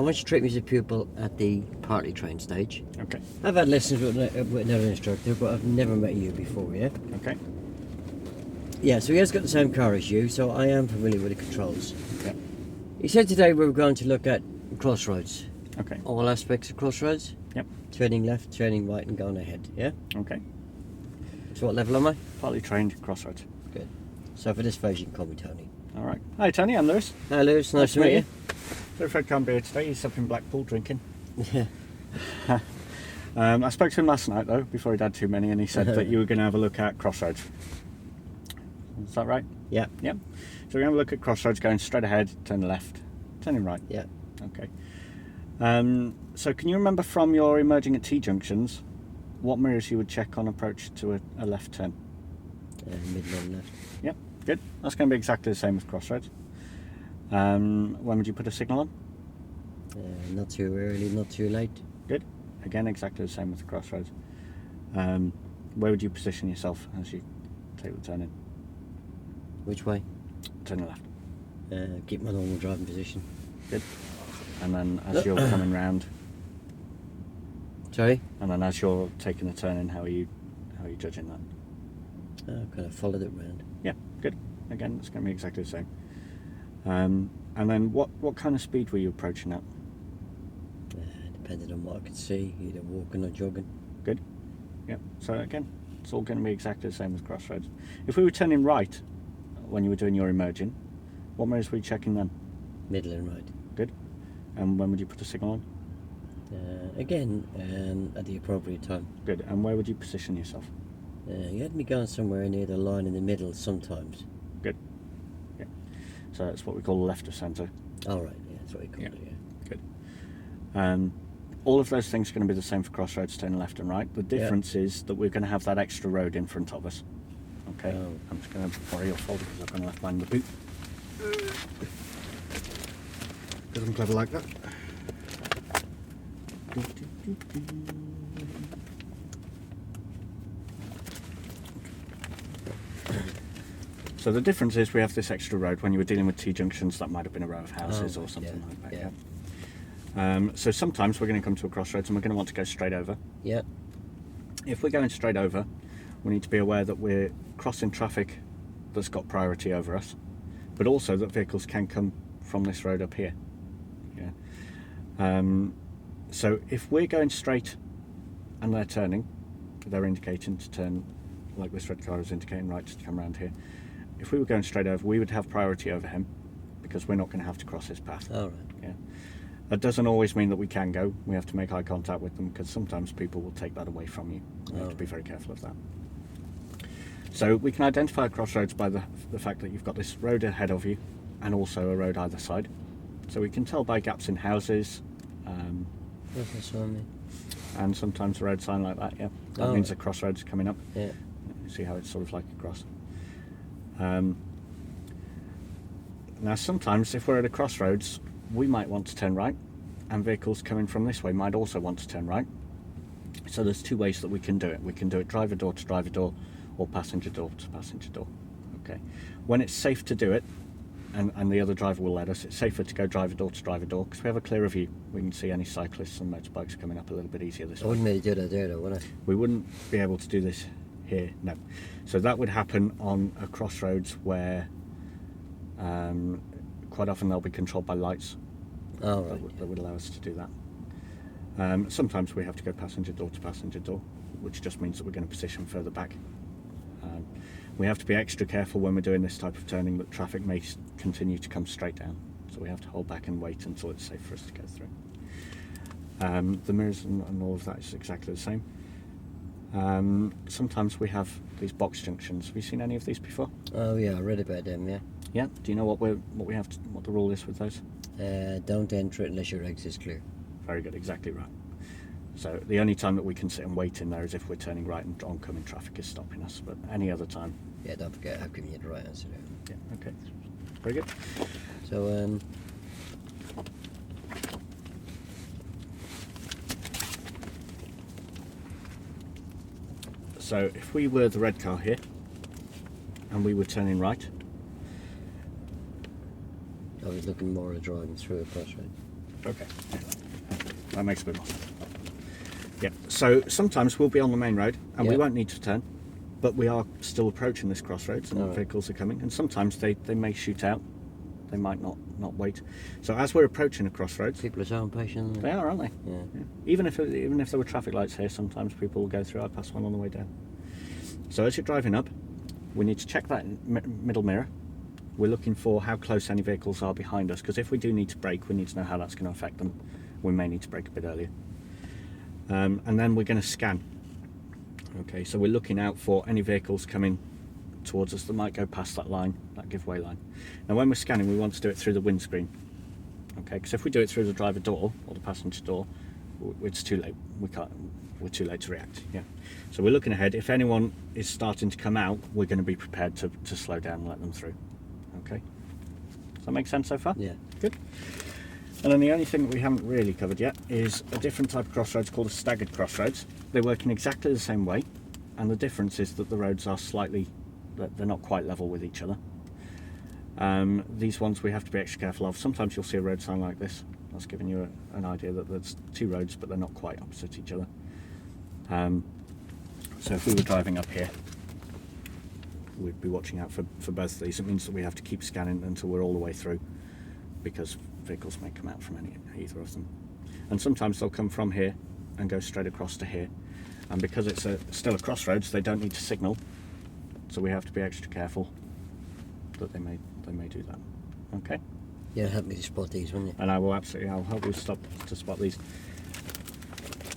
want you to treat me as a pupil at the partly trained stage. Okay. I've had lessons with another instructor, but I've never met you before, yeah? Okay. Yeah, so he has got the same car as you, so I am familiar with the controls. Yeah. He said today we were going to look at Crossroads. Okay. All aspects of Crossroads. Yep. Turning left, turning right, and going ahead, yeah? Okay. So what level am I? Partly trained Crossroads. Good. So for this phase you can call me Tony. All right. Hi, Tony. I'm Lewis. Hi Lewis, nice to meet you. So Fred can't be here today. He's up in Blackpool drinking. Yeah. I spoke to him last night though, before he'd had too many, and he said that you were going to have a look at Crossroads. Is that right? Yeah. Yep. So we're going to look at Crossroads, going straight ahead, turn left, turning right. Yeah. Okay. So can you remember from your emerging at T-junctions what mirrors you would check on approach to a left turn? Middle and left. Yep, good. That's going to be exactly the same as Crossroads. When would you put a signal on? Not too early, not too late. Good. Again, exactly the same with the Crossroads. Where would you position yourself as you take the turn in? Which way? Turn left. Keep my normal driving position. Good. And then as you're coming round, Sorry? and then as you're taking the turn in, how are you judging that? Kind of followed it round. Yeah, good. Again, it's going to be exactly the same. And then what kind of speed were you approaching at? Depending on what I could see, either walking or jogging. Good. Yep. So again, it's all going to be exactly the same as Crossroads. If we were turning right when you were doing your emerging, what mirrors were you checking then? Middle and right. Good. And when would you put a signal on? Again, at the appropriate time. Good. And where would you position yourself? You had me going somewhere near the line in the middle sometimes. Good. Yeah. So that's what we call left of centre. All right, yeah, that's what you call it, yeah. Good. All of those things are going to be the same for Crossroads, turning left and right. The difference is that we're going to have that extra road in front of us. Okay. Oh. I'm just going to borrow your folder because I've got left mine in the boot. Because I'm clever like that. So the difference is we have this extra road. When you were dealing with T-junctions, that might have been a row of houses or something like that. Yeah. So sometimes we're going to come to a crossroads and we're going to want to go straight over. Yeah. If we're going straight over, we need to be aware that we're crossing traffic that's got priority over us, but also that vehicles can come from this road up here. Yeah. So if we're going straight and they're turning, they're indicating to turn, like this red car is indicating right to come around here. If we were going straight over, we would have priority over him because we're not going to have to cross his path. All right. Yeah. That doesn't always mean that we can go. We have to make eye contact with them because sometimes people will take that away from you. You have to be very careful of that. So we can identify crossroads by the fact that you've got this road ahead of you and also a road either side. So we can tell by gaps in houses. That's on me. And sometimes a road sign like that, yeah. That means a crossroads coming up. Yeah. You see how it's sort of like a cross. Now sometimes if we're at a crossroads, we might want to turn right, and vehicles coming from this way might also want to turn right. So there's two ways that we can do it. We can do it driver door to driver door or passenger door to passenger door. Okay. When it's safe to do it, and the other driver will let us, it's safer to go driver door to driver door because we have a clearer view. We can see any cyclists and motorbikes coming up a little bit easier this way. I wouldn't really do that there though, would I? We wouldn't be able to do this here, no. So that would happen on a crossroads where quite often they'll be controlled by lights. Oh, right. That would allow us to do that. Sometimes we have to go passenger door to passenger door, which just means that we're going to position further back. We have to be extra careful when we're doing this type of turning that traffic may continue to come straight down. So we have to hold back and wait until it's safe for us to go through. The mirrors and all of that is exactly the same. Sometimes we have these box junctions. Have you seen any of these before? Oh yeah, I read about them, yeah. Yeah. Do you know what the rule is with those? Don't enter it unless your exit's clear. Very good, exactly right. So the only time that we can sit and wait in there is if we're turning right and oncoming traffic is stopping us, but any other time. Yeah, don't forget I've given you the right answer there. Yeah, okay. Very good. So, So if we were the red car here and we were turning right. I was looking more at driving through a crossroad. Okay. Yeah. That makes a bit more sense. Yeah. So sometimes we'll be on the main road and we Yeah. won't need to turn, but we are still approaching this crossroads and Alright. vehicles are coming. And sometimes they may shoot out. They might not wait. So as we're approaching a crossroads, People are so impatient. Aren't they are, aren't they? Yeah. Yeah. Even if there were traffic lights here, sometimes people will go through. I pass one on the way down. So as you're driving up, we need to check that middle mirror. We're looking for how close any vehicles are behind us, because if we do need to brake, we need to know how that's going to affect them. We may need to brake a bit earlier. And then we're going to scan. Okay, so we're looking out for any vehicles coming towards us that might go past that line, that giveaway line. Now when we're scanning, we want to do it through the windscreen. Okay, because if we do it through the driver door or the passenger door, it's too late. We're too late to react. Yeah. So we're looking ahead. If anyone is starting to come out, we're going to be prepared to slow down and let them through. Okay. Does that make sense so far? Yeah. Good. And then the only thing that we haven't really covered yet is a different type of crossroads called a staggered crossroads. They work in exactly the same way, and the difference is that the roads are they're not quite level with each other. These ones we have to be extra careful of. Sometimes you'll see a road sign like this. That's giving you an idea that there's two roads, but they're not quite opposite each other. So if we were driving up here, we'd be watching out for both of these. It means that we have to keep scanning until we're all the way through, because vehicles may come out from either of them. And sometimes they'll come from here and go straight across to here. And because it's still a crossroads, they don't need to signal. So we have to be extra careful that they may do that. Okay? Yeah, help me to spot these, won't you? And I'll help you to spot these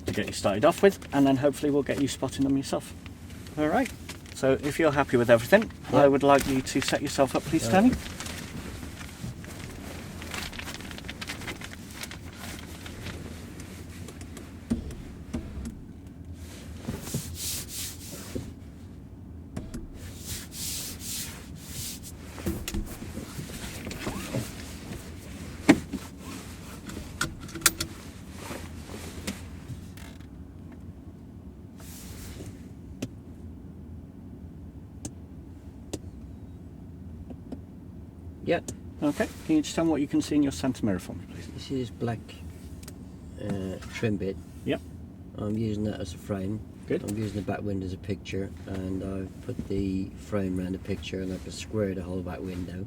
to get you started off with, and then hopefully we'll get you spotting them yourself. All right. So if you're happy with everything, Yeah. I would like you to set yourself up, please, Stanley. Yeah. Okay. Can you just tell me what you can see in your centre mirror for me, please? You see this black trim bit? Yep. I'm using that as a frame. Good. I'm using the back window as a picture, and I've put the frame around the picture, and I can square the whole back window.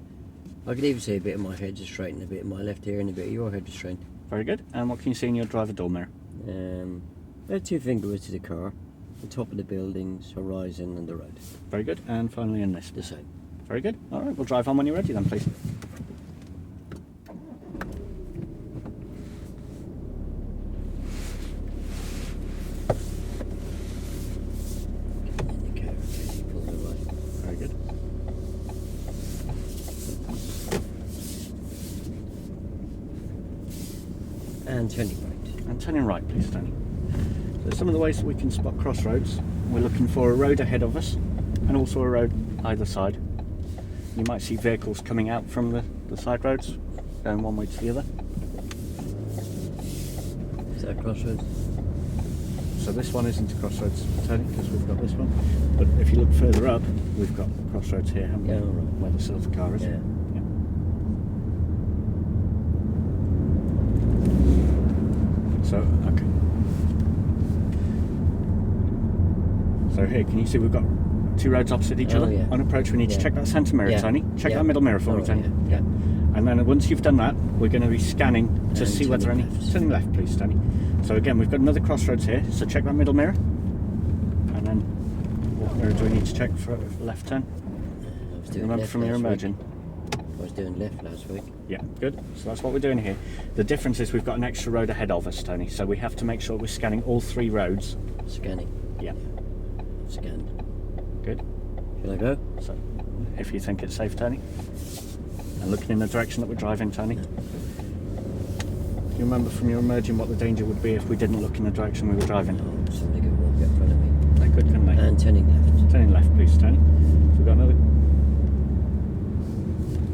I can even see a bit of my head to straighten, a bit of my left ear, and a bit of your head to straighten. Very good. And what can you see in your driver door mirror? There are two fingerboards to the car, the top of the buildings, horizon, and the road. Very good. And finally in this. The same. Very good. All right. We'll drive on when you're ready then, please. Indicator in case you pull to the right. Very good. And turning right. And turning right, please, Tony. So some of the ways that we can spot crossroads, we're looking for a road ahead of us and also a road either side. You might see vehicles coming out from the side roads, going one way to the other. Is that a crossroads? So this one isn't a crossroads, Tony, because we've got this one. But if you look further up, we've got the crossroads here, haven't we? Yeah, all right. Where the silver car is. Yeah. So, okay. So here, can you see we've got two roads opposite each Oh, other? yeah. On approach, we need to Yeah. check that centre mirror, Yeah. Tony. Check Yeah. that middle mirror for All me, right, Tony. yeah. And then once you've done that, we're going to be scanning to And see whether turning any... left. Turning left, please, Tony. So again, we've got another crossroads here, so check that middle mirror. And then, what mirror do we need to check for left turn? I was doing Remember left from your last week. emerging. I was doing left last week. Yeah, good. So that's what we're doing here. The difference is we've got an extra road ahead of us, Tony, so we have to make sure we're scanning all three roads. Scanning. Yeah, Scanned. good. Shall I go? So, if you think it's safe, Tony, and looking in the direction that we're driving, Tony. Yeah. Do you remember from your emerging what the danger would be if we didn't look in the direction we were driving? Oh, somebody could walk in front of me. They could, couldn't they? And turning left. Turning left, please, Tony. So we've got another...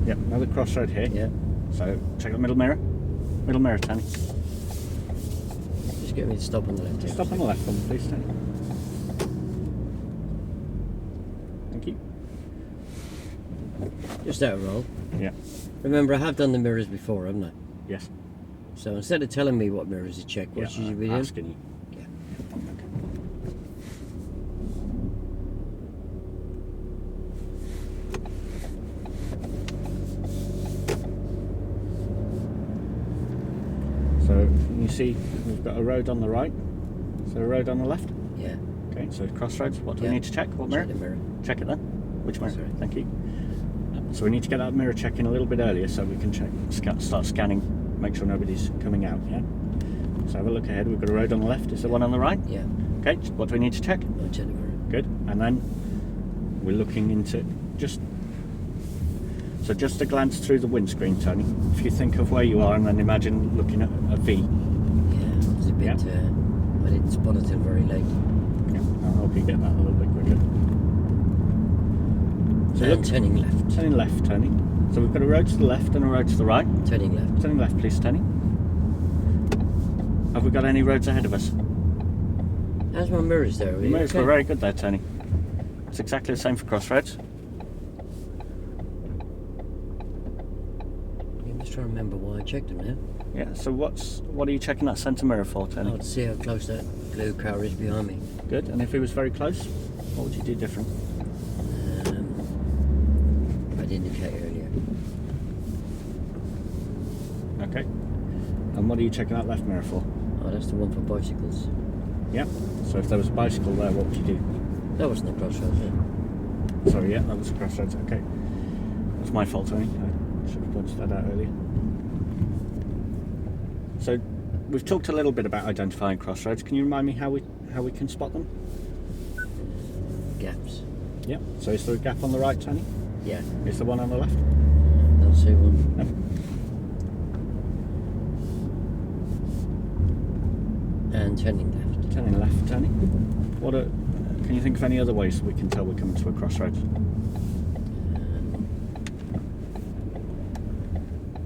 Yep, another crossroad here. Yeah. So, check the middle mirror. Middle mirror, Tony. Just get me to stop on the left. Just stop on the left one, please, Tony. Thank you. Just out of roll. Yeah. Remember, I have done the mirrors before, haven't I? Yes. So instead of telling me what mirrors to check, what should you be doing? Asking you. Yeah. So you see we've got a road on the right. Is there a road on the left? Yeah. Okay, so crossroads. What do we Yeah. need to check? What mirror? Check the mirror. Check it then. Which mirror? Sorry. Thank you. So we need to get that mirror check in a little bit earlier so we can start scanning, make sure nobody's coming out. Yeah. So have a look ahead. We've got a road on the left. Is there one on the right? Yeah. Okay. What do we need to check? I'll check the mirror. Good. And then we're looking into just a glance through the windscreen, Tony. If you think of where you are and then imagine looking at a V. Yeah, it was a bit. I didn't spot it till very late. Yeah, I'll help you get that a little bit quicker. So And turning left. turning left, Tony. So we've got a road to the left and a road to the right. Turning left. Turning left, please, Tony. Have we got any roads ahead of us? How's my mirrors there? The mirrors were very good there, Tony. It's exactly the same for Crossroads. I'm just trying to remember why I checked them now. Yeah, so what are you checking that centre mirror for, Tony? Oh, to see how close that blue car is behind me. Good, and if he was very close, what would you do different? I'd indicate earlier. Okay. And what are you checking that left mirror for? Oh, that's the one for bicycles. Yeah. So if there was a bicycle there, what would you do? That wasn't the crossroads, was it? Sorry, yeah, that was a crossroads. Okay. That's my fault, Tony. I should have pointed that out earlier. So we've talked a little bit about identifying crossroads. Can you remind me how we can spot them? Gaps. Yeah. So is there a gap on the right, Tony? Yeah. Is there one on the left? I'll see one. No. And turning left. Turning left, Tony. Can you think of any other ways we can tell we're coming to a crossroads?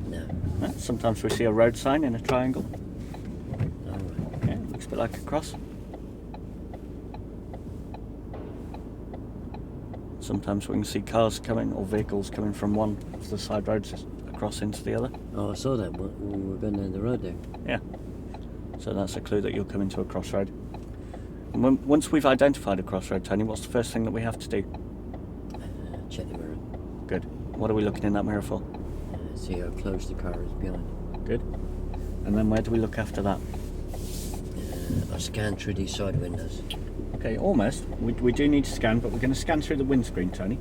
No. Sometimes we see a road sign in a triangle. Alright. Yeah, looks a bit like a cross. Sometimes we can see cars coming or vehicles coming from one of the side roads across into the other. Oh, I saw that when we were going down the road there. Yeah. So that's a clue that you're coming to a crossroad. And once we've identified a crossroad, Tony, what's the first thing that we have to do? Check the mirror. Good. What are we looking in that mirror for? See how close the car is behind. Good. And then where do we look after that? I scan through these side windows. Okay, almost. We do need to scan, but we're going to scan through the windscreen, Tony.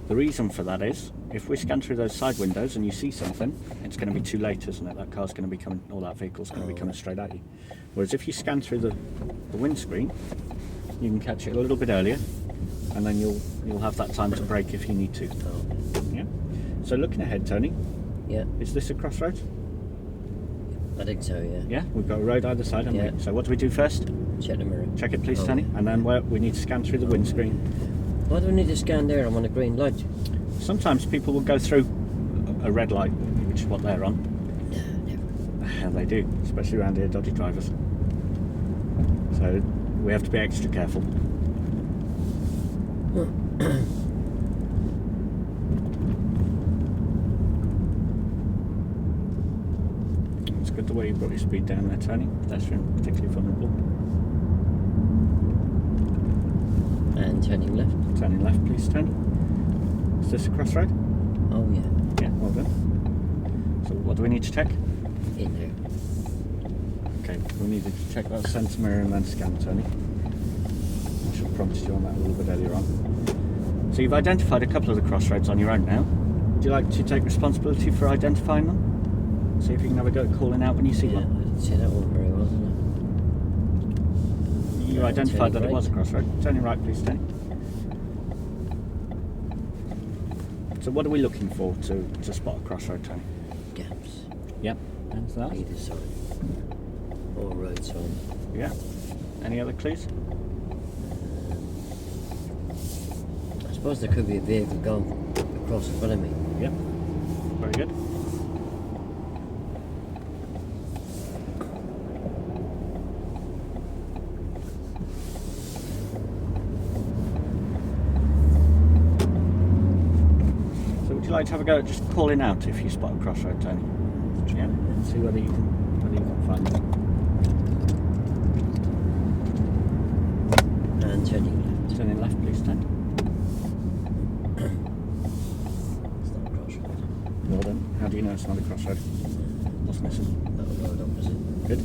The reason for that is, if we scan through those side windows and you see something, it's going to be too late, isn't it? That car's going to be coming, or that vehicle's going to be coming straight at you. Whereas if you scan through the windscreen, you can catch it a little bit earlier, and then you'll have that time to brake if you need to. Oh. Yeah. So looking ahead, Tony. Yeah. Is this a crossroads? I think so, yeah. Yeah. We've got a road either side, haven't we? So what do we do first? Check the mirror. Check it, please, Oh, Tony. yeah. And then we need to scan through the windscreen. Why do we need to scan there? I'm on a green light. Sometimes people will go through a red light, which is what they're on. No, never. And they do, especially around here, dodgy drivers. So we have to be extra careful. It's good the way you've got your speed down there, Tony. Pedestrian, particularly vulnerable. And turning left. Turning left, please, Tony. Is this a crossroad? Oh, yeah. Yeah, well done. So what do we need to check? In there. Okay, we need to check that centre mirror and then scan, Tony. I should have prompted you on that a little bit earlier on. So you've identified a couple of the crossroads on your own now. Would you like to take responsibility for identifying them? See if you can have a go at calling out when you see Yeah, I one. didn't see that one very well, did You identified that it was a crossroad. Turning right, please, Tony. So what are we looking for to spot a crossroad, Tony? I? Gaps. Yep. Anything else? Either side. Or road sign. Yeah. Any other clues? I suppose there could be a vehicle going across in front of me. Yep. Very good. So would you like to have a go at just calling out if you spot a crossroad, Tony? Yeah. See whether you can find it. And turning left. Turning left, please, Tony. It's not a crossroad. Well done. How do you know it's not a crossroad? What's missing? That road opposite. Good.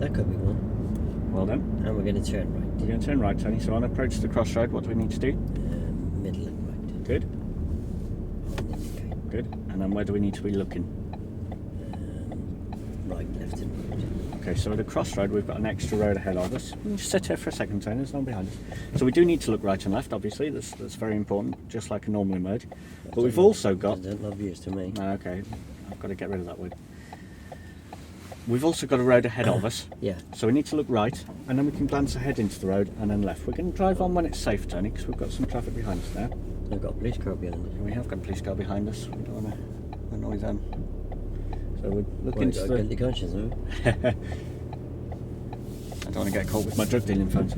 That could be one. Well done. And we're going to turn right. We're going to turn right, Tony. So on approach to the crossroad, what do we need to do? Middle and right. Good. On the indicate. Good. And then where do we need to be looking? Right, left and right. Okay, so at a crossroad, we've got an extra road ahead of us. We can just sit here for a second, Tony. There's no one behind us. So we do need to look right and left, obviously. That's very important, just like a normal merge. But we've also got... That's not obvious to me. Okay, I've got to get rid of that word. We've also got a road ahead of us. Yeah. So we need to look right, and then we can glance ahead into the road, and then left. We're going to drive on when it's safe, Tony, because we've got some traffic behind us now. We've got a police car behind us. We have got a police car behind us. We don't want to annoy them. So we're looking to the... guilty conscience, have we? I don't want to get caught with my drug dealing phones.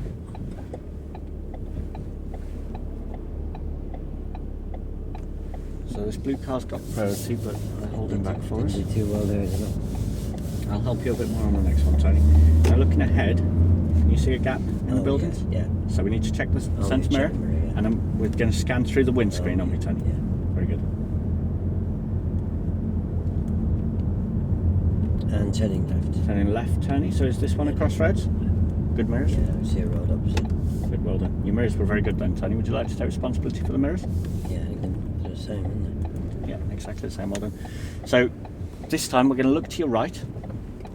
So this blue car's got priority, but they're holding back for us. Didn't do too well there, isn't it? I'll help you a bit more on the next one, Tony. Now looking ahead, can you see a gap in the buildings? Yeah. So we need to check the centre mirror, yeah. and then we're going to scan through the windscreen, aren't we, Tony? Yeah. Very good. And turning left. Turning left, Tony. So is this one a crossroads? Good mirrors? Yeah, I see a road opposite. Good, well done. Your mirrors were very good then, Tony. Would you like to take responsibility for the mirrors? Yeah, I think they're the same, isn't Yeah, exactly the same, well done. So this time we're going to look to your right.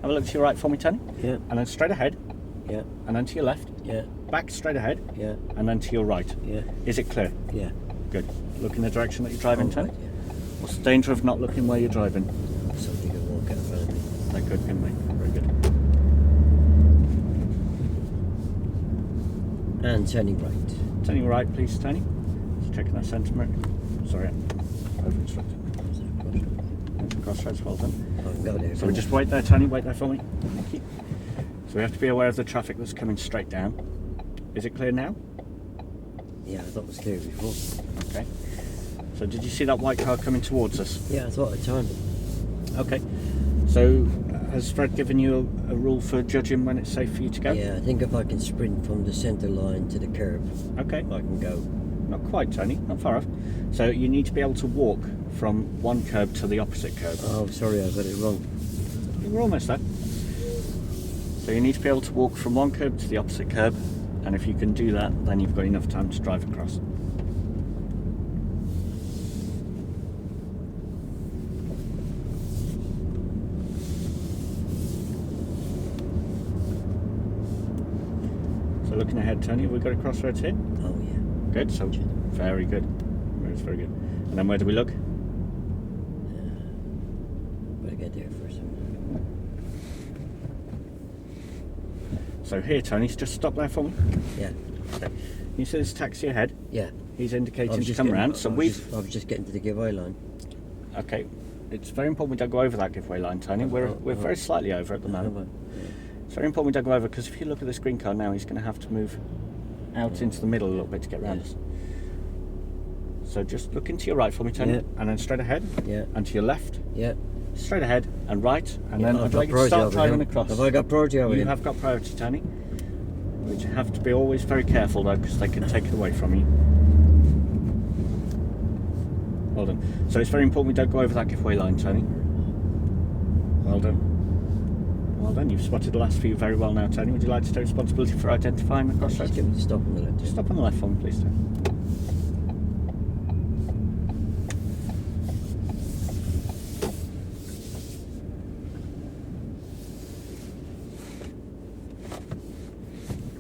Have a look to your right for me, Tony. it? Yeah, And then straight ahead, yeah, and then to your left, yeah, back straight ahead, yeah, and then to your right. yeah, Is it clear? yeah. Good. Look in the direction that you're driving, Oh, Tony. right, What's the danger of not looking where you're driving? yeah. Somebody could walk out in front of me. That good, can we? Very good. And turning right. Turning right, please, Tony. Just checking that centre mirror. Sorry, over-instructed. That's a crossroads, well done. I can go there. So we just wait there, Tony. Wait there for me. Thank you. So we have to be aware of the traffic that's coming straight down. Is it clear now? Yeah, I thought it was clear before. Okay. So did you see that white car coming towards us? Yeah, I thought I timed it. Okay. So has Fred given you a rule for judging when it's safe for you to go? Yeah, I think if I can sprint from the centre line to the curb, Okay. I can go. Not quite, Tony. Not far off. So you need to be able to walk from one curb to the opposite curb. Oh, sorry, I got it wrong. We're almost there. So you need to be able to walk from one curb to the opposite curb, and if you can do that, then you've got enough time to drive across. So looking ahead, Tony, have we got a crossroads here? Oh, yeah. Good, so very good. It's very good. And then where do we look? Better get there first. So here, Tony, just stop there for me. Yeah, Okay. You see this taxi ahead? yeah. He's I indicating was to just come getting- round. So I was just getting to the giveaway line. Okay. It's very important we don't go over that giveaway line, Tony. We're very slightly over at the moment. It's very important we don't go over, because if you look at this green car now, he's going to have to move out into the middle a little bit to get round us. So just look into your right for me, Tony, Yeah. and then straight ahead, Yeah, and to your left, yeah. straight ahead, and right, and Yeah, then I've I'd got like you to priority start over driving him. across. Have I got priority over You him? have got priority, Tony. Which you have to be always very careful though, because they can take it away from you. Well done. So it's very important we don't go over that giveaway line, Tony. Well done. Well done. You've spotted the last few very well now, Tony. Would you like to take responsibility for identifying the Just crossroads? give me the stop on the left. Just stop on the left for me, please, Tony.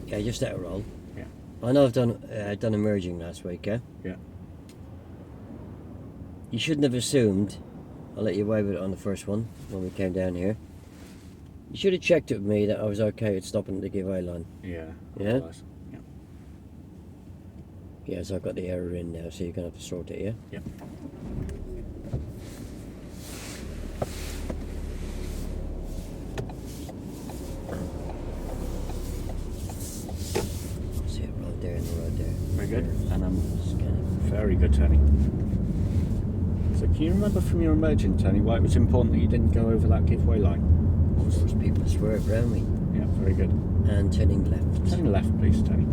Yeah, just let it roll. Yeah. I know I've done a merging last week, yeah? Yeah. You shouldn't have assumed, I'll let you away with it on the first one, when we came down here. You should have checked with me that I was okay at stopping at the giveaway line. Yeah. Yeah? Otherwise. Yeah. Yeah, so I've got the error in now, so you're going to have to sort it, yeah? Yeah. See it road there and the road there. Very good. And Scanning. very good, Tony. So Can you remember from your emerging, Tony, why it was important that you didn't go over that giveaway line? Most people swerve around me. Yeah, very good. And turning left. Turn left, please, Tony.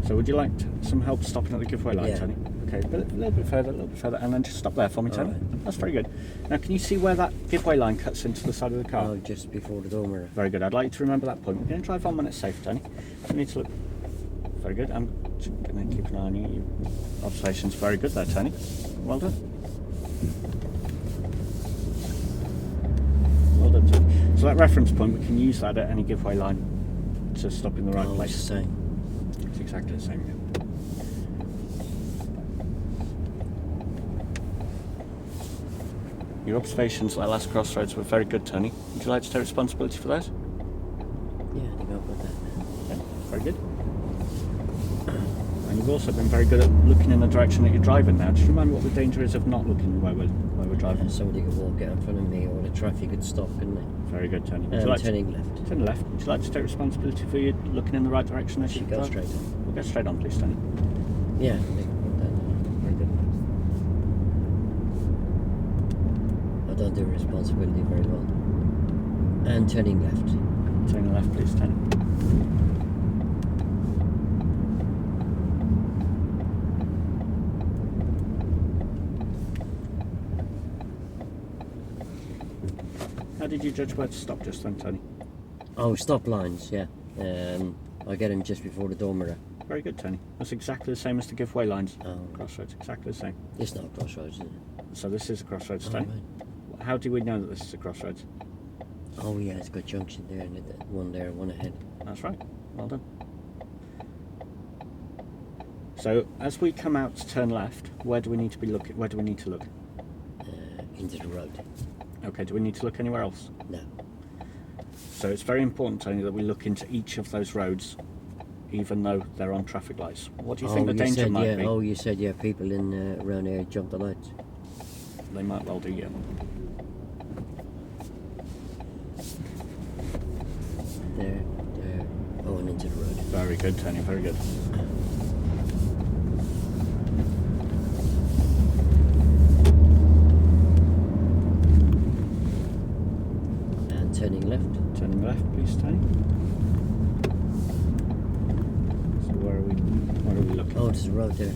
So would you like some help stopping at the giveaway line, Yeah. Tony? Okay, a little bit further, and then just stop there for me, Tony. Alright. That's very good. Now, can you see where that giveaway line cuts into the side of the car? Oh, just before the door mirror. Very good. I'd like you to remember that point. We're going to drive on when it's safe, Tony. You need to look. Very good. I'm just going to keep an eye on you. Your observation's very good there, Tony. Well done. Well done, Tony. So that reference point, we can use that at any giveaway line to stop in the right Oh, place. it's the same. It's exactly the same. Yeah. Your observations at that last crossroads were very good, Tony. Would you like to take responsibility for those? Yeah, I think I've got that. Okay, very good. And you've also been very good at looking in the direction that you're driving now. Do you remember what the danger is of not looking where we're driving? Somebody could walk out in front of me, or the traffic could stop, couldn't they? Very good, Tony. Would And you like turning left. to turn left? Would you like to take responsibility for you looking in the right direction as you Should go drive? straight on. We'll go straight on, please, Tony. Yeah, I think I've got that. Very good. I don't do responsibility very well. And turning left. Turning left, please, Tony. How did you judge where to stop just then, Tony? Oh, stop lines, yeah. I get them just before the door mirror. Very good, Tony. That's exactly the same as the giveaway lines. Oh. Crossroads, exactly the same. It's not crossroads, is it? So this is a crossroads, Oh, Tony. right. How do we know that this is a crossroads? Oh, yeah, it's got junction there, and one there, one ahead. That's right. Well done. So as we come out to turn left, where do we need to be looking? Where do we need to look? Into the road. Okay. Do we need to look anywhere else? No. So it's very important, Tony, that we look into each of those roads, even though they're on traffic lights. What do you think the danger might be? Oh, you said, yeah, people in around here jump the lights. They might well do, yeah. There. Oh, and into the road. Very good, Tony. Very good. And turning left. Turning left, please, Tony. So where are we looking? Oh, there's a road there.